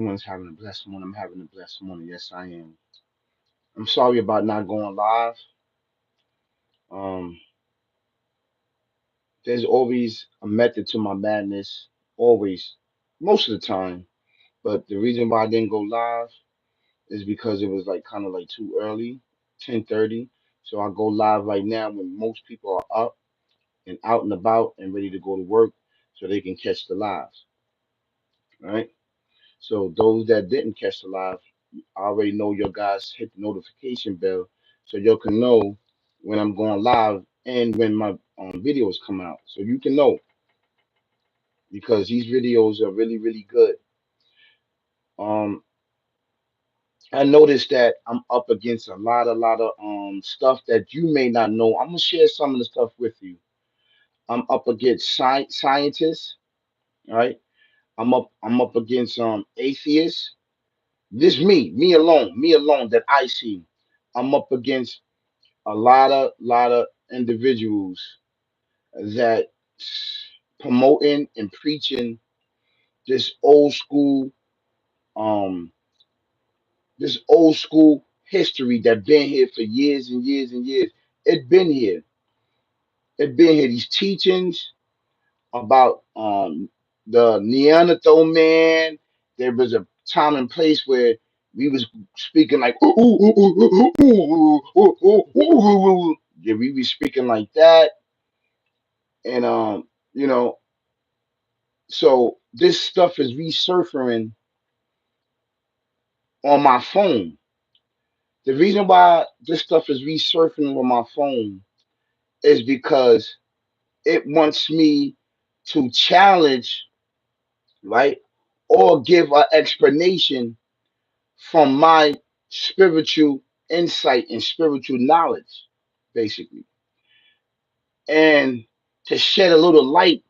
Everyone's having a blessed morning. I'm having a blessed morning. Yes, I am. I'm sorry about not going live. Um, there's always a method to my madness. Always, most of the time. But the reason why I didn't go live is because it was like kind of like too early, 10:30. So I go live right now when most people are up and out and about and ready to go to work, so they can catch the lives. Right. So those that didn't catch the live, I already know your guys hit the notification bell so you can know when I'm going live and when my videos come out. So you can know because these videos are really, really good. Um, I noticed that I'm up against a lot of stuff that you may not know. I'm gonna share some of the stuff with you. I'm up against scientists, right? I'm up against atheists. This me alone that I see. I'm up against a lot of individuals that promoting and preaching this old school um this old school history that been here for years and years and years. It been here. It been here. These teachings about the Neanderthal man. There was a time and place where we was speaking like yeah, we be speaking like that. And you know, so this stuff is resurfacing on my phone. The reason why this stuff is resurfacing on my phone is because it wants me to challenge, right? Or give an explanation from my spiritual insight and spiritual knowledge, basically. And to shed a little light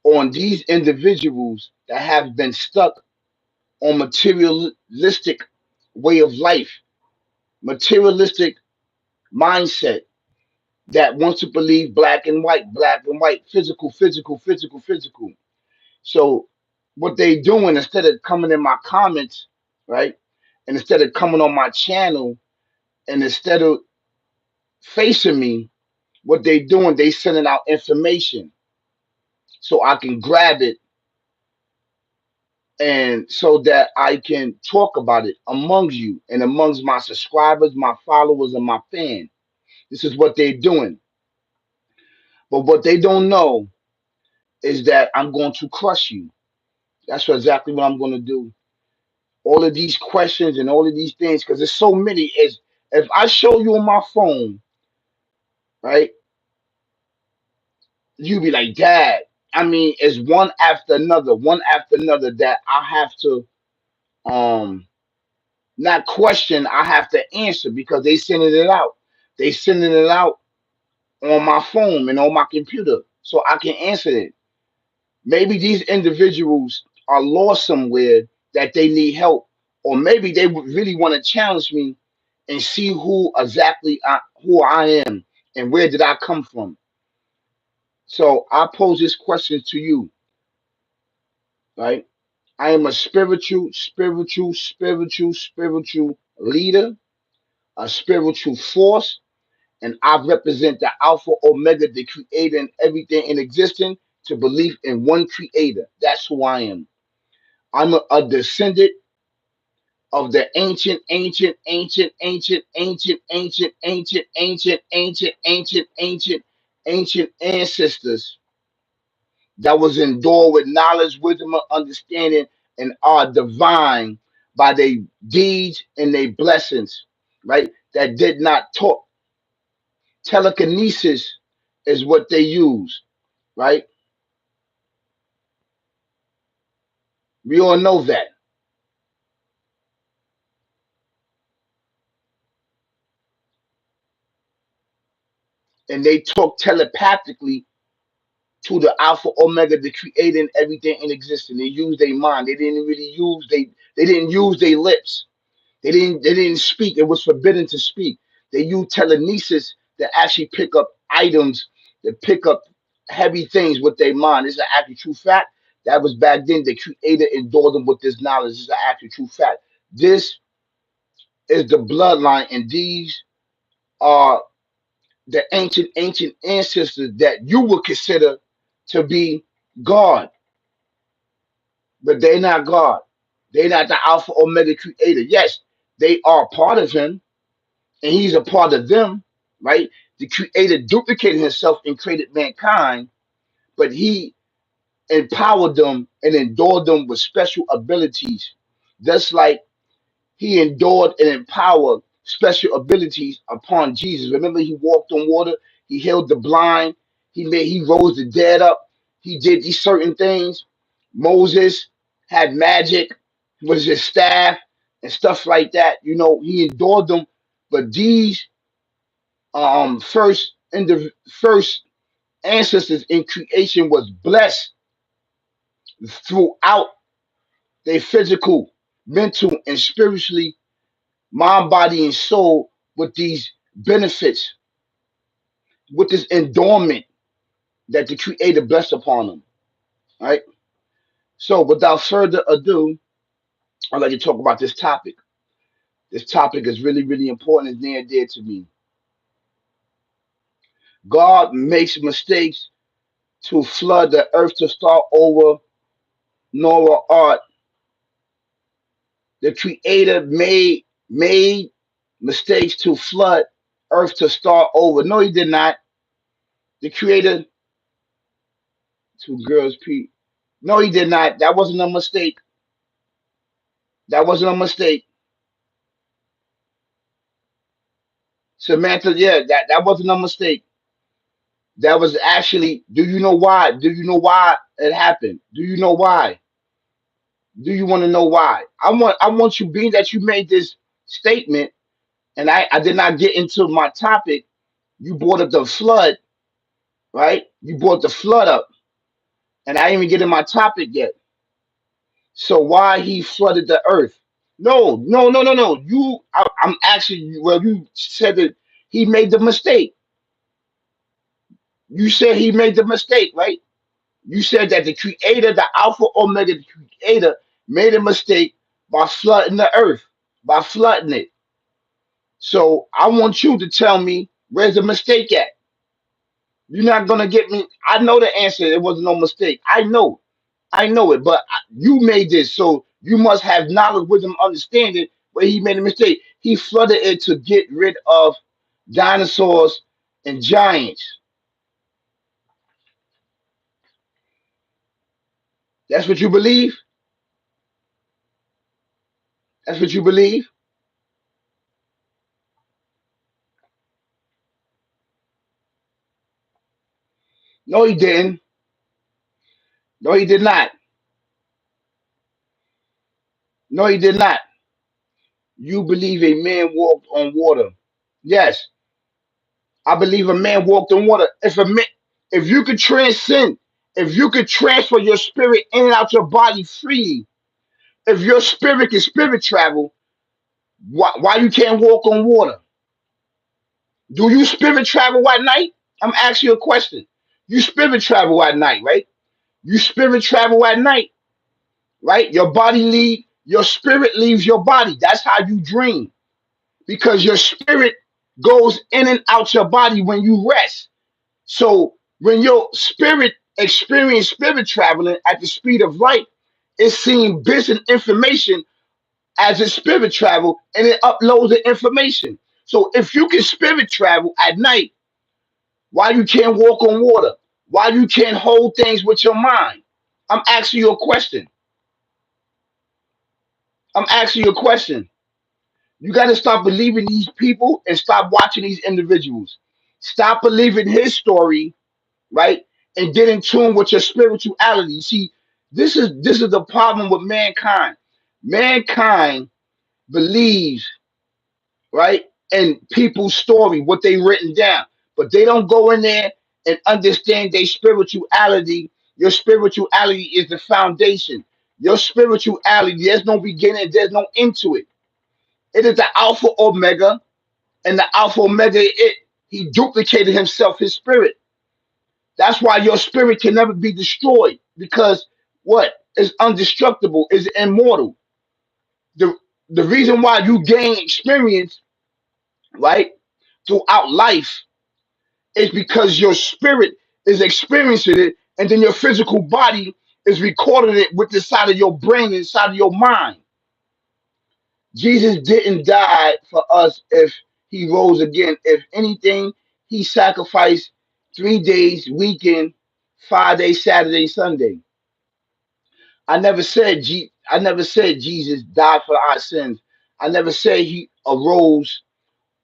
on these individuals that have been stuck on materialistic way of life, materialistic mindset that wants to believe black and white, physical, physical, physical, physical. So what they doing instead of coming in my comments, right? And instead of coming on my channel and instead of facing me, what they doing, they sending out information so I can grab it and so that I can talk about it amongst you and amongst my subscribers, my followers, and my fans. This is what they're doing. But what they don't know is that I'm going to crush you. That's exactly what I'm going to do. All of these questions and all of these things, because there's so many. Is if I show you on my phone, right, you be like, Dad. I mean, it's one after another that I have to um not question, I have to answer because they sending it out. They sending it out on my phone and on my computer, so I can answer it. Maybe these individuals are lost somewhere that they need help, or maybe they would really want to challenge me and see who I am and where did I come from. So I pose this question to you, right? I am a spiritual leader, a spiritual force, and I represent the Alpha Omega, the creator and everything in existence, to believe in one creator. That's who I am. I'm a descendant of the ancient ancestors that was endowed with knowledge, wisdom, and understanding, and are divine by their deeds and their blessings, right? That did not talk. Telekinesis is what they use, right? We all know that. And they talk telepathically to the Alpha Omega, the creator and everything in existence. They use their mind. They didn't really use they didn't use their lips. They didn't speak. It was forbidden to speak. They used telekinesis to actually pick up items, to pick up heavy things with their mind. This is an actual true fact That was back then. The Creator endured them with this knowledge. This is an actual true fact. This is the bloodline, and these are the ancient ancestors that you would consider to be God, but they're not God. They're not the Alpha Omega Creator. Yes, they are part of Him, and He's a part of them, right? The Creator duplicated Himself and created mankind, but He empowered them and endured them with special abilities, just like He endured and empowered special abilities upon Jesus. Remember, He walked on water, He healed the blind, He rose the dead up, He did these certain things. Moses had magic, was his staff and stuff like that. He endured them, but these first ancestors in creation was blessed throughout their physical, mental, and spiritually, mind, body, and soul with these benefits, with this endowment that the Creator blessed upon them. Right. So, without further ado, I'd like to talk about this topic. This topic is really, really important. It's near and dear to me. God makes mistakes to flood the earth to start over. Noah Art, the Creator made mistakes to flood earth to start over. No, He did not. The Creator, two girls, Pete. No, He did not. That wasn't a mistake. That wasn't a mistake. Samantha, yeah, that wasn't a mistake. That was actually, do you know why? Do you know why it happened? Do you know why? Do you want to know why? I want you, being that you made this statement, and I did not get into my topic. You brought up the flood, right? You brought the flood up, and I didn't even get in my topic yet. So why He flooded the earth? No, no, no, no, no. I'm actually, well, you said that He made the mistake. You said He made the mistake, right? You said that the Creator, the Alpha Omega, the Creator, made a mistake by flooding the earth, by flooding it. So I want you to tell me, where's the mistake at? You're not gonna get me. I know the answer. It was no mistake. I know it. But you made this, so you must have knowledge, wisdom, understanding where He made a mistake. He flooded it to get rid of dinosaurs and giants. That's what you believe. That's what you believe. No, He didn't. No, He did not. No, He did not. You believe a man walked on water. Yes, I believe a man walked on water. If you could transcend, if you could transfer your spirit in and out your body freely, if your spirit can spirit travel, why you can't walk on water? Do you spirit travel at night? I'm asking you a question. You spirit travel at night, right? You spirit travel at night, right? Your spirit leaves your body. That's how you dream, because your spirit goes in and out your body when you rest. So when your spirit experience spirit traveling at the speed of light, it's seeing bits and information as it spirit travel, and it uploads the information. So if you can spirit travel at night, why you can't walk on water? Why you can't hold things with your mind? I'm asking you a question. I'm asking you a question. You got to stop believing these people and stop watching these individuals. Stop believing his story, right? And get in tune with your spirituality. See, this is the problem with mankind. Mankind believes, right, in people's story, what they written down, but they don't go in there and understand their spirituality. Your spirituality is the foundation. Your spirituality, there's no beginning, there's no end to it. It is the Alpha Omega, and the Alpha Omega, he duplicated himself, his spirit. That's why your spirit can never be destroyed, because what is undestructible, is immortal. The the reason why you gain experience, right, throughout life is because your spirit is experiencing it, and then your physical body is recording it with the side of your brain, inside of your mind. Jesus didn't die for us if he rose again. If anything, he sacrificed 3 days, weekend, 5 days, Saturday, Sunday. I never said Jesus died for our sins. I never said he arose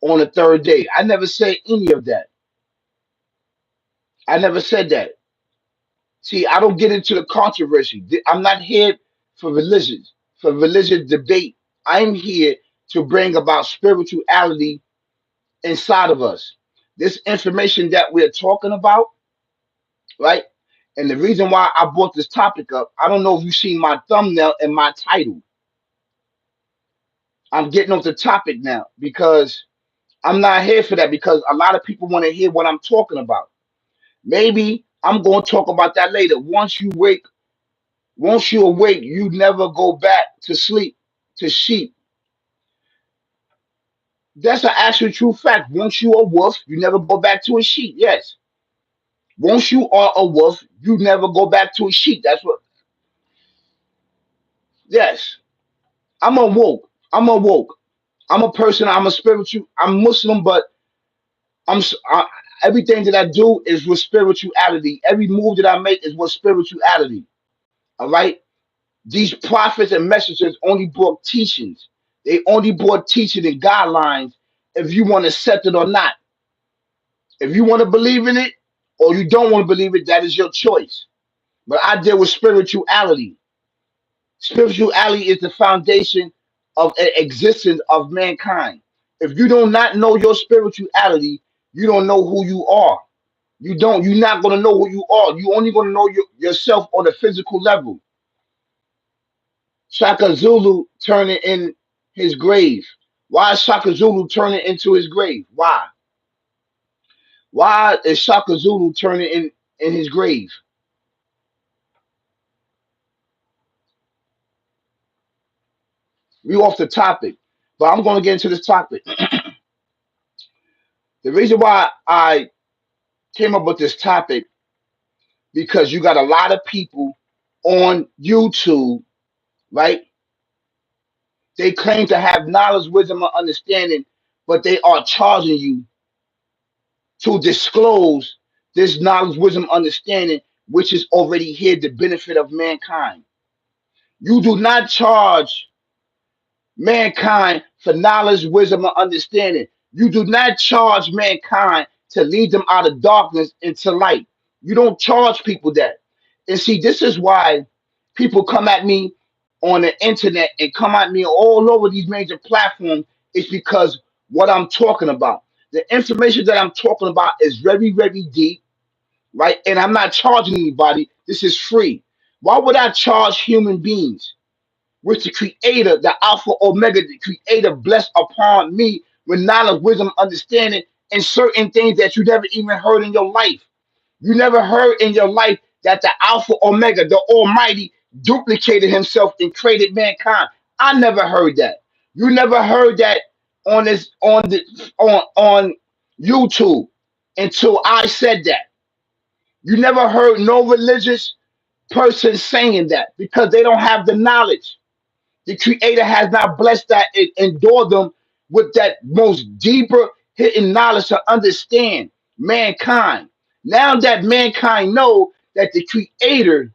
on the third day. I never said any of that. I never said that. See, I don't get into the controversy. I'm not here for religious debate. I'm here to bring about spirituality inside of us. This information that we're talking about, right? And the reason why I brought this topic up, I don't know if you've seen my thumbnail and my title. I'm getting off the topic now because I'm not here for that, because a lot of people want to hear what I'm talking about. Maybe I'm going to talk about that later. Once you awake, you never go back to sleep, to sheep. That's an actual true fact. Once you are a wolf, you never go back to a sheep. Yes. Once you are a wolf, you never go back to a sheep. That's what. Yes. I'm awoke. I'm awoke. I'm a person. I'm a spiritual. I'm Muslim, but everything that I do is with spirituality. Every move that I make is with spirituality. All right. These prophets and messengers only brought teachings. They only brought teaching and guidelines if you want to accept it or not. If you want to believe in it or you don't want to believe it, that is your choice. But I deal with spirituality. Spirituality is the foundation of existence of mankind. If you do not know your spirituality, you don't know who you are. You're not going to know who you are. You only going to know yourself on a physical level. Shaka Zulu turning in his grave. Why is Shaka Zulu turning into his grave? Why? Why is Shaka Zulu turning in his grave? We off the topic, but I'm going to get into this topic. The reason why I came up with this topic, because you got a lot of people on YouTube, right? They claim to have knowledge, wisdom, and understanding, but they are charging you to disclose this knowledge, wisdom, understanding, which is already here, the benefit of mankind. You do not charge mankind for knowledge, wisdom, and understanding. You do not charge mankind to lead them out of darkness into light. You don't charge people that. And see, this is why people come at me on the internet and come at me all over these major platforms, is because what I'm talking about. The information that I'm talking about is very, very deep, right? And I'm not charging anybody. This is free. Why would I charge human beings? Which the creator, the Alpha Omega, the creator blessed upon me with knowledge, wisdom, understanding, and certain things that you never even heard in your life. You never heard in your life that the Alpha Omega, the Almighty, duplicated himself and created mankind. I never heard that. You never heard that on YouTube until I said that. You never heard no religious person saying that because they don't have the knowledge. The Creator has not blessed that and endured them with that most deeper hidden knowledge to understand mankind. Now that mankind know that the Creator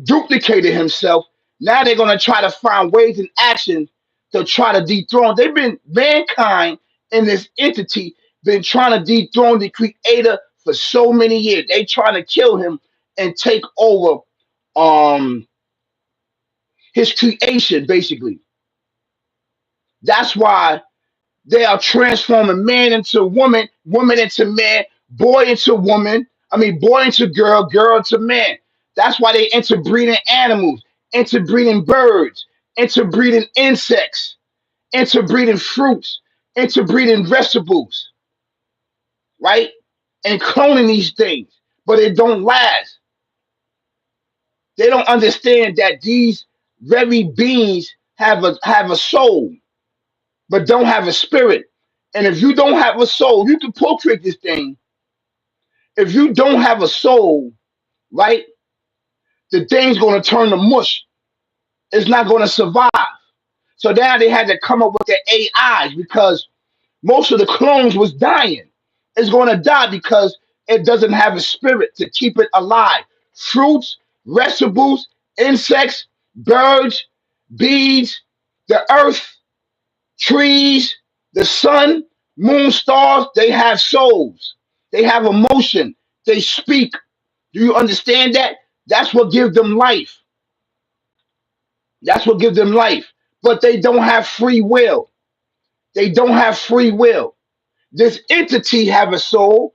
duplicated Himself, now they're gonna try to find ways and actions to try to dethrone. They've been mankind in this entity been trying to dethrone the Creator for so many years. They trying to kill Him and take over um His creation, basically. That's why they are transforming man into woman, woman into man, boy into woman. I mean, boy into girl, girl into man. That's why they interbreeding animals, interbreeding birds, interbreeding insects, interbreeding fruits, interbreeding vegetables, right? And cloning these things, but it don't last. They don't understand that these very beings have a soul, but don't have a spirit. And if you don't have a soul, you can portrait this thing. If you don't have a soul, right, the thing's gonna turn to mush. It's not gonna survive. So now they had to come up with the AIs because most of the clones was dying. It's gonna die because it doesn't have a spirit to keep it alive. Fruits, vegetables, insects, birds, bees, the earth, trees, the sun, moon, stars, they have souls. They have emotion. They speak. Do you understand that? That's what gives them life. That's what gives them life. But they don't have free will. They don't have free will. This entity have a soul,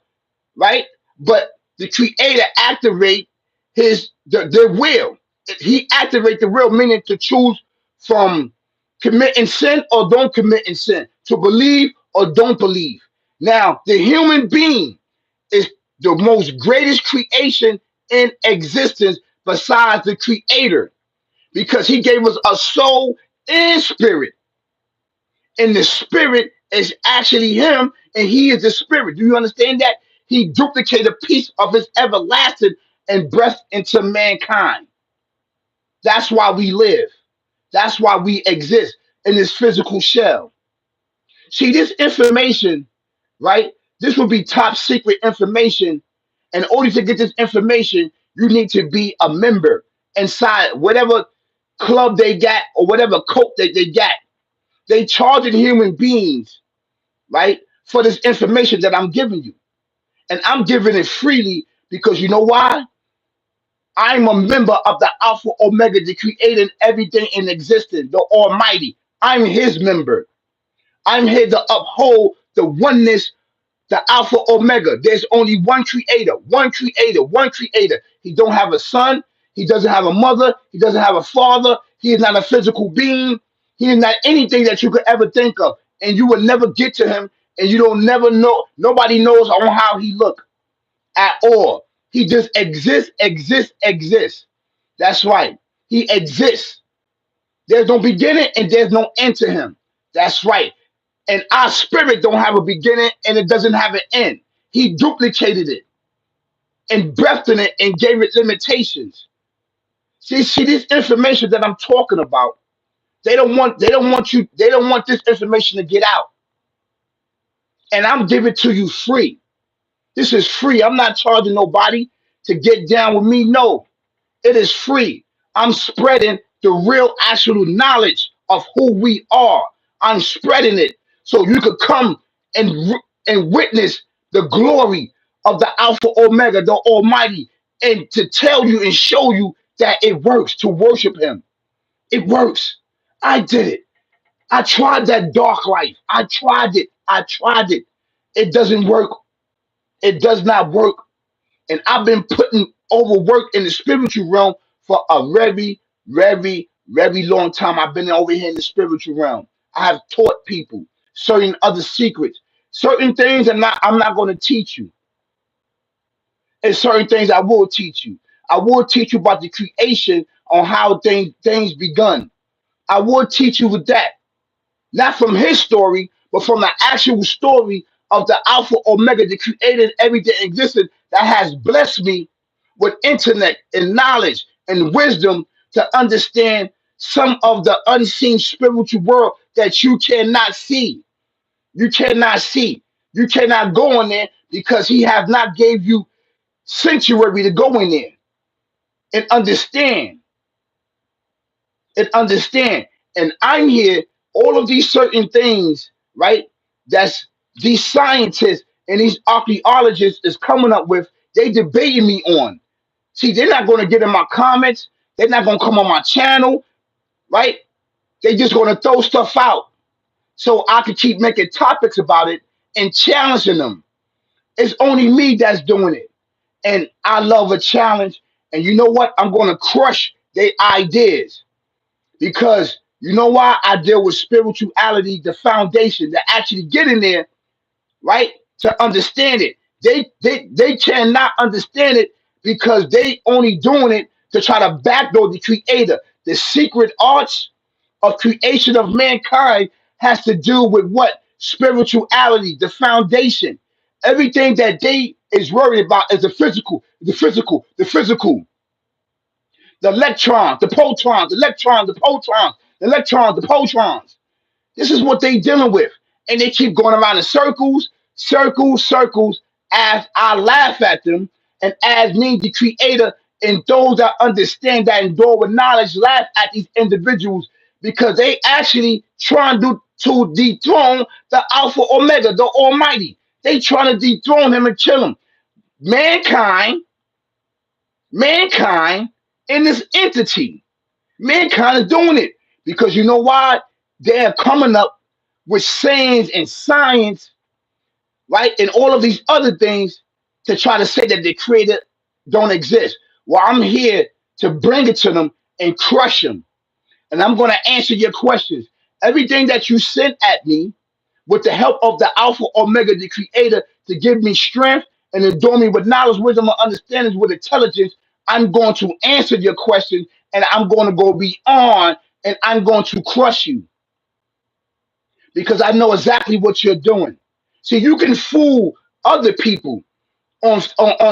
right? But the creator activate their will. He activate the will, meaning to choose from committing sin or don't commit in sin, to believe or don't believe. Now, the human being is the most greatest creation in existence besides the creator because he gave us a soul and spirit, and the spirit is actually him, and he is the spirit. Do you understand that? He duplicated a piece of his everlasting and breath into mankind. That's why we live. That's why we exist in this physical shell. See, this information, right? This will be top secret information. And in order to get this information, you need to be a member inside whatever club they got or whatever cult that they got. They charging human beings, right, for this information that I'm giving you. And I'm giving it freely because you know why? I'm a member of the Alpha Omega, the creating everything in existence, the Almighty. I'm his member. I'm here to uphold the oneness, the Alpha Omega. There's only one creator, one creator, one creator. He don't have a son. He doesn't have a mother. He doesn't have a father. He is not a physical being. He is not anything that you could ever think of. And you will never get to him. And you don't never know. Nobody knows on how he look at all. He just exists, exists, exists. That's right. He exists. There's no beginning and there's no end to him. That's right. And our spirit don't have a beginning and it doesn't have an end. He duplicated it and breathed in it and gave it limitations. See this information that I'm talking about. They don't want this information to get out. And I'm giving it to you free. This is free. I'm not charging nobody to get down with me. No, it is free. I'm spreading the real actual knowledge of who we are. I'm spreading it so you could come and witness the glory of the Alpha Omega, the Almighty, and to tell you and show you that it works to worship Him. It works. I did it. I tried that dark life. I tried it. I tried it. It doesn't work. It does not work. And I've been putting overwork in the spiritual realm for a very, very, very long time. I've been over here in the spiritual realm. I have taught people certain other secrets, certain things, and I'm not going to teach you, and certain things I will teach you. I will teach you about the creation on how things begun. I will teach you with that, not from his story, but from the actual story of the Alpha Omega, the created everything existed that has blessed me with intellect and knowledge and wisdom to understand some of the unseen spiritual world that you cannot see. You cannot see. You cannot go in there because he has not gave you sanctuary to go in there and understand. And I'm here, all of these certain things, right? That's these scientists and these archaeologists is coming up with, they debating me on. See, they're not going to get in my comments. They're not going to come on my channel, right? They just going to throw stuff out so I can keep making topics about it and challenging them. It's only me that's doing it. And I love a challenge. And you know what? I'm going to crush their ideas. Because you know why? I deal with spirituality, the foundation, to actually get in there, right? To understand it. They cannot understand it because they only doing it to try to backdoor the creator. The secret arts of creation of mankind has to do with what? Spirituality, the foundation. Everything that they is worried about is the physical, the physical, the physical, the electrons, the protons, the electrons, the protons, the electrons, the protons. This is what they dealing with. And they keep going around in circles, circles, circles, as I laugh at them, and as me, the creator, and those that understand that endure with knowledge laugh at these individuals because they actually trying to dethrone the Alpha Omega, the Almighty. They trying to dethrone him and kill him. Mankind, mankind in this entity. Mankind is doing it because you know why? They're coming up with sayings and science, right? And all of these other things to try to say that the creator don't exist. Well, I'm here to bring it to them and crush them. And I'm going to answer your questions. Everything that you sent at me with the help of the Alpha Omega, the creator, to give me strength and endure me with knowledge, wisdom, and understanding, with intelligence, I'm going to answer your question and I'm going to go beyond and I'm going to crush you because I know exactly what you're doing. See, you can fool other people on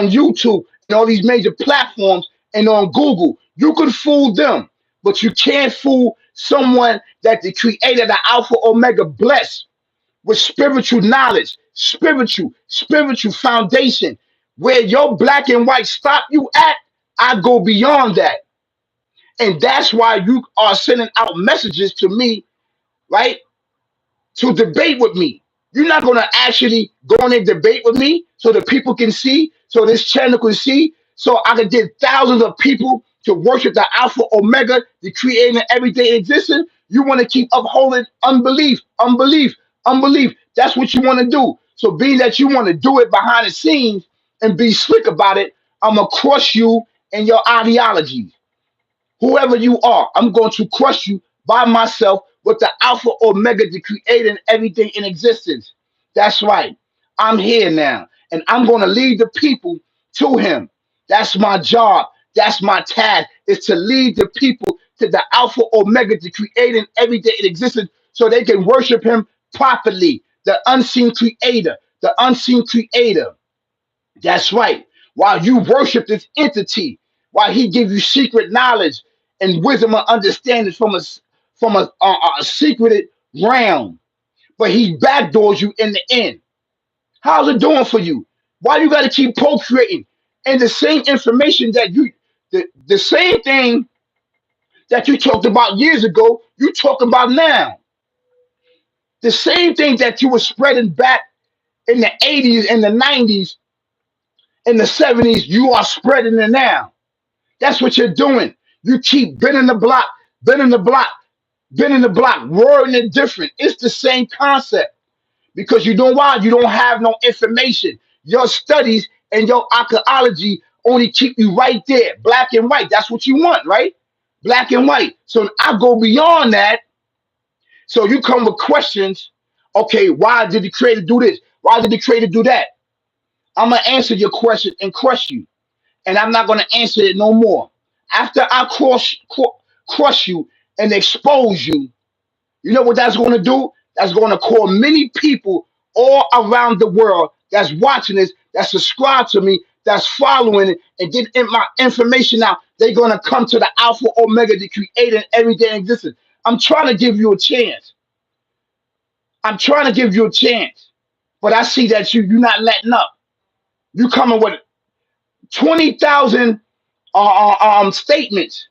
YouTube and all these major platforms and on Google. You can fool them, but you can't fool someone that the creator, the Alpha Omega, bless with spiritual knowledge, spiritual foundation. Where your black and white stop you at, I go beyond that. And that's why you are sending out messages to me, right? To debate with me. You're not going to actually go in and debate with me so that people can see, so this channel can see, so I can get thousands of people to worship the Alpha Omega, the creator everything existing. You want to keep upholding unbelief, unbelief, unbelief. That's what you want to do. So being that you want to do it behind the scenes and be slick about it, I'm going to crush you and your ideology. Whoever you are, I'm going to crush you by myself with the Alpha Omega, the creator and everything in existence. That's right. I'm here now. And I'm going to lead the people to him. That's my job. That's my task, is to lead the people to the Alpha Omega, the creator and everything in existence, so they can worship him properly. The unseen creator, the unseen creator. That's right. While you worship this entity, while he gives you secret knowledge and wisdom and understanding from a secreted realm, but he backdoors you in the end. How's it doing for you? Why you got to keep procreating? And the same information that the same thing that you talked about years ago, you talk about now. The same thing that you were spreading back in the 80s and the 90s and the 70s, you are spreading it now. That's what you're doing. You keep bending the block, bending the block, bending the block, wording it different. It's the same concept because you know why? You don't have no information. Your studies and your archaeology only keep you right there, black and white. That's what you want, right? Black and white. So I go beyond that. So you come with questions. Okay, why did the creator do this? Why did the creator do that? I'm gonna answer your question and crush you, and I'm not gonna answer it no more. After I crush you and expose you, you know what that's going to do? That's going to call many people all around the world that's watching this, that subscribe to me, that's following it, and get in my information out. They're going to come to the Alpha Omega, the creator and everything existing. I'm trying to give you a chance. I'm trying to give you a chance. But I see that you're not letting up. You coming with 20,000 statements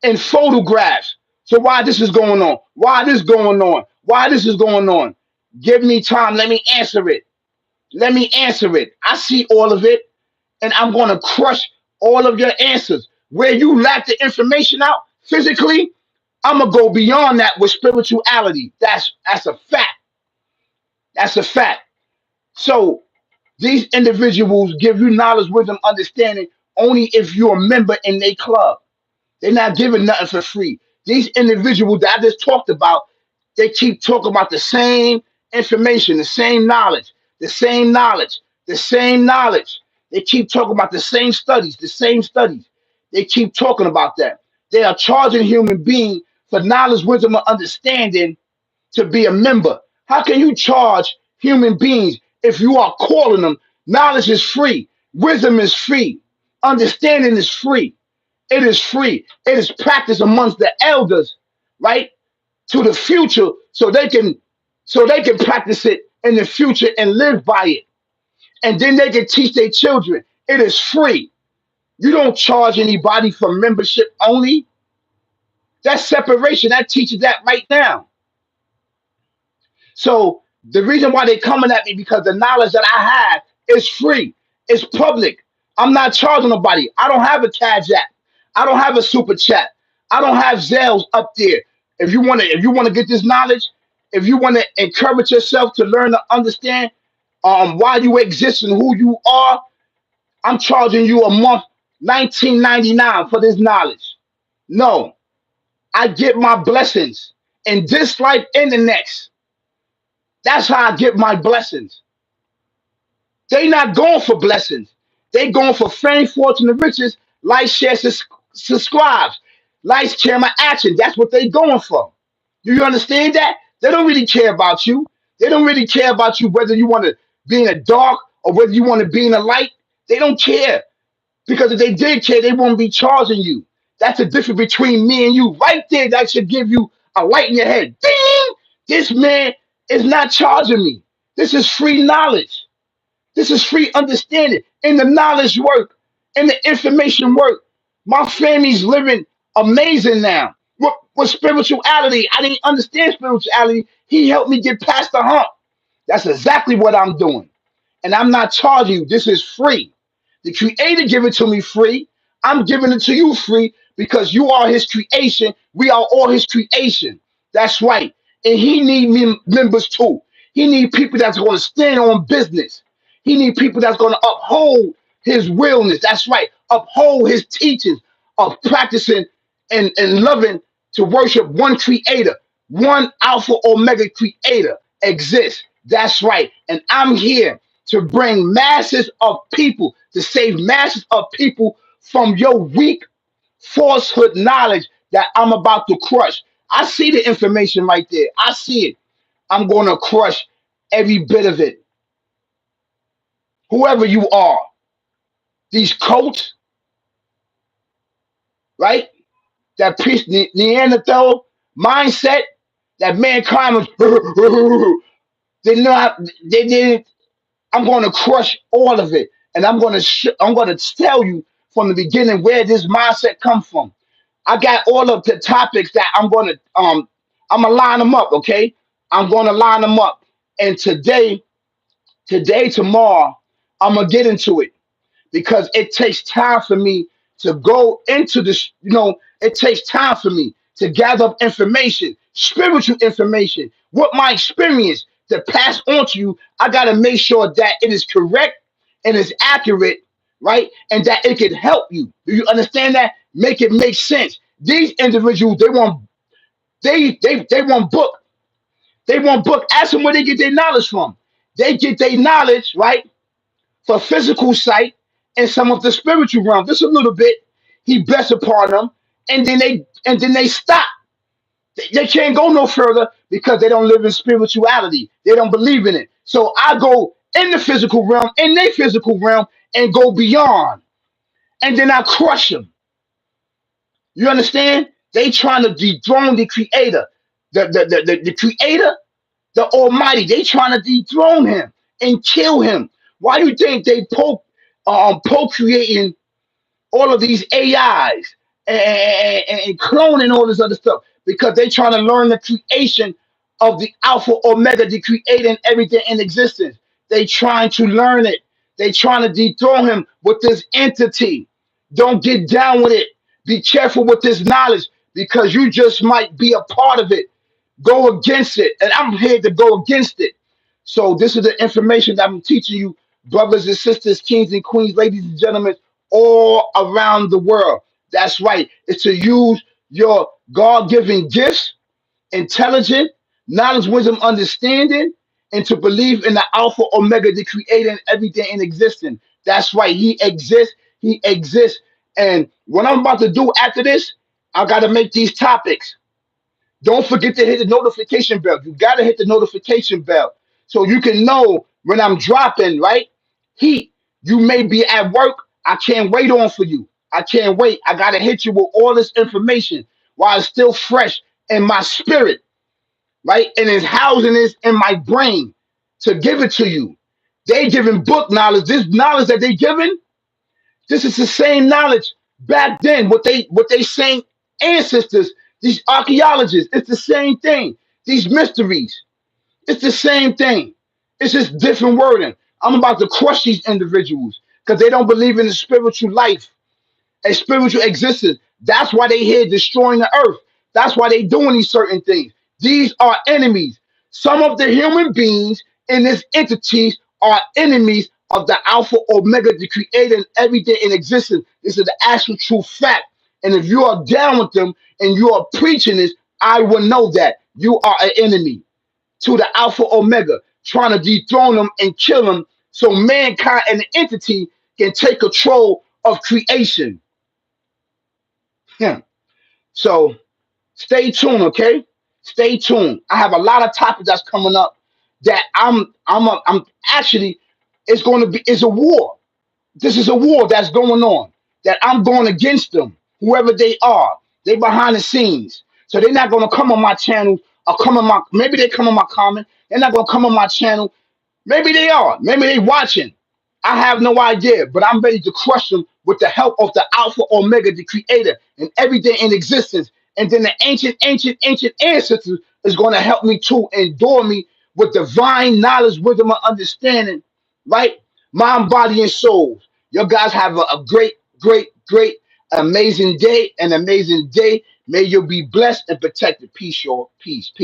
and photographs. So why this is going on? Why this going on? Why this is going on? Give me time. Let me answer it. Let me answer it. I see all of it, and I'm going to crush all of your answers. Where you lack the information out physically, I'm gonna go beyond that with spirituality. That's a fact. That's a fact. So these individuals give you knowledge, wisdom, understanding only if you're a member in their club. They're not giving nothing for free. These individuals that I just talked about, they keep talking about the same information, the same knowledge, the same knowledge, the same knowledge. They keep talking about the same studies, the same studies. They keep talking about that. They are charging human beings for knowledge, wisdom, and understanding to be a member. How can you charge human beings if you are calling them? Knowledge is free, wisdom is free, understanding is free. It is free. It is practiced amongst the elders, right? To the future, so they can practice it in the future and live by it. And then they can teach their children. It is free. You don't charge anybody for membership only. That's separation. That teaches that right now. So the reason why they're coming at me because the knowledge that I have is free. It's public. I'm not charging nobody. I don't have a cash app. I don't have a super chat. I don't have Zelles up there. If you want to get this knowledge, if you want to encourage yourself to learn to understand why you exist and who you are, I'm charging you a month 19.99 for this knowledge. No, I get my blessings in this life and the next. That's how I get my blessings. They not going for blessings. They going for fame, fortune, and riches. Like, share, subscribes. Likes, camera, action. That's what they going for. Do you understand that? They don't really care about you. They don't really care about you whether you want to be in the dark or whether you want to be in the light. They don't care. Because if they did care, they won't be charging you. That's the difference between me and you. Right there, that should give you a light in your head. Ding! This man is not charging me. This is free knowledge. This is free understanding. And the knowledge work and the information work. My family's living amazing now. With spirituality, I didn't understand spirituality. He helped me get past the hump. That's exactly what I'm doing. And I'm not charging you. This is free. The creator gave it to me free. I'm giving it to you free because you are his creation. We are all his creation. That's right. And he need members too. He need people that's going to stand on business. He need people that's going to uphold his willness. That's right. Uphold his teachings of practicing and loving to worship one creator, one alpha omega creator exists. That's right. And I'm here to bring masses of people, to save masses of people from your weak falsehood knowledge that I'm about to crush. I see the information right there. I see it. I'm going to crush every bit of it. Whoever you are, these cults, right? That Neanderthal mindset, that mankind was, they not, they didn't. I'm going to crush all of it, and I'm going to tell you from the beginning where this mindset comes from. I got all of the topics that I'm gonna line them up. Okay, I'm going to line them up, and today, tomorrow, I'm gonna get into it because it takes time for me to go into this. It takes time for me to gather up information, spiritual information, what my experience to pass on to you. I got to make sure that it is correct and is accurate, right? And that it can help you. Do you understand that? Make it make sense. These individuals, they want book. They want book. Ask them where they get their knowledge from. They get their knowledge, right? For physical sight and some of the spiritual realm. Just a little bit. He bless upon them, and then they stop. They can't go no further because they don't live in spirituality. They don't believe in it. So I go in the physical realm, in their physical realm, and go beyond. And then I crush them. You understand? They trying to dethrone the creator. The creator, the almighty, they trying to dethrone him and kill him. Why do you think they procreating all of these AIs and cloning all this other stuff? Because they're trying to learn the creation of the Alpha Omega, the creating everything in existence. They trying to learn it. They trying to dethrone him with this entity. Don't get down with it. Be careful with this knowledge because you just might be a part of it. Go against it. And I'm here to go against it. So this is the information that I'm teaching you, brothers and sisters, kings and queens, ladies and gentlemen, all around the world. That's right. It's to use your God-given gifts, intelligent, knowledge, wisdom, understanding, and to believe in the Alpha Omega, the creator and everything in existence. That's right. He exists. He exists. And what I'm about to do after this, I gotta make these topics. Don't forget to hit the notification bell. You gotta hit the notification bell so you can know when I'm dropping, right? Heat. You may be at work. I can't wait on for you. I can't wait. I gotta hit you with all this information while it's still fresh in my spirit, right? And it's housing this in my brain to give it to you. They giving book knowledge. This knowledge that they giving, this is the same knowledge back then. What they saying ancestors, these archaeologists, it's the same thing. These mysteries, it's the same thing. It's just different wording. I'm about to crush these individuals because they don't believe in the spiritual life, a spiritual existence. That's why they here destroying the earth. That's why they doing these certain things. These are enemies. Some of the human beings in this entities are enemies of the Alpha Omega, the creator and everything in existence. This is the actual true fact. And if you are down with them and you are preaching this, I will know that you are an enemy to the Alpha Omega, trying to dethrone them and kill them so mankind and the entity can take control of creation. Yeah. So stay tuned, okay? Stay tuned. I have a lot of topics that's coming up that I'm actually it's going to be it's a war. This is a war that's going on that I'm going against them, whoever they are. They behind the scenes. So they're not going to come on my channel or come on my maybe they come on my comment. They're not going to come on my channel. Maybe they are. Maybe they watching. I have no idea, but I'm ready to crush them with the help of the Alpha Omega, the Creator, and everything in existence. And then the ancient ancestors is going to help me too, endure me with divine knowledge, wisdom, and understanding. Right? Mind, body, and soul. You guys have a great, amazing day. An amazing day. May you be blessed and protected. Peace, y'all. Peace, peace.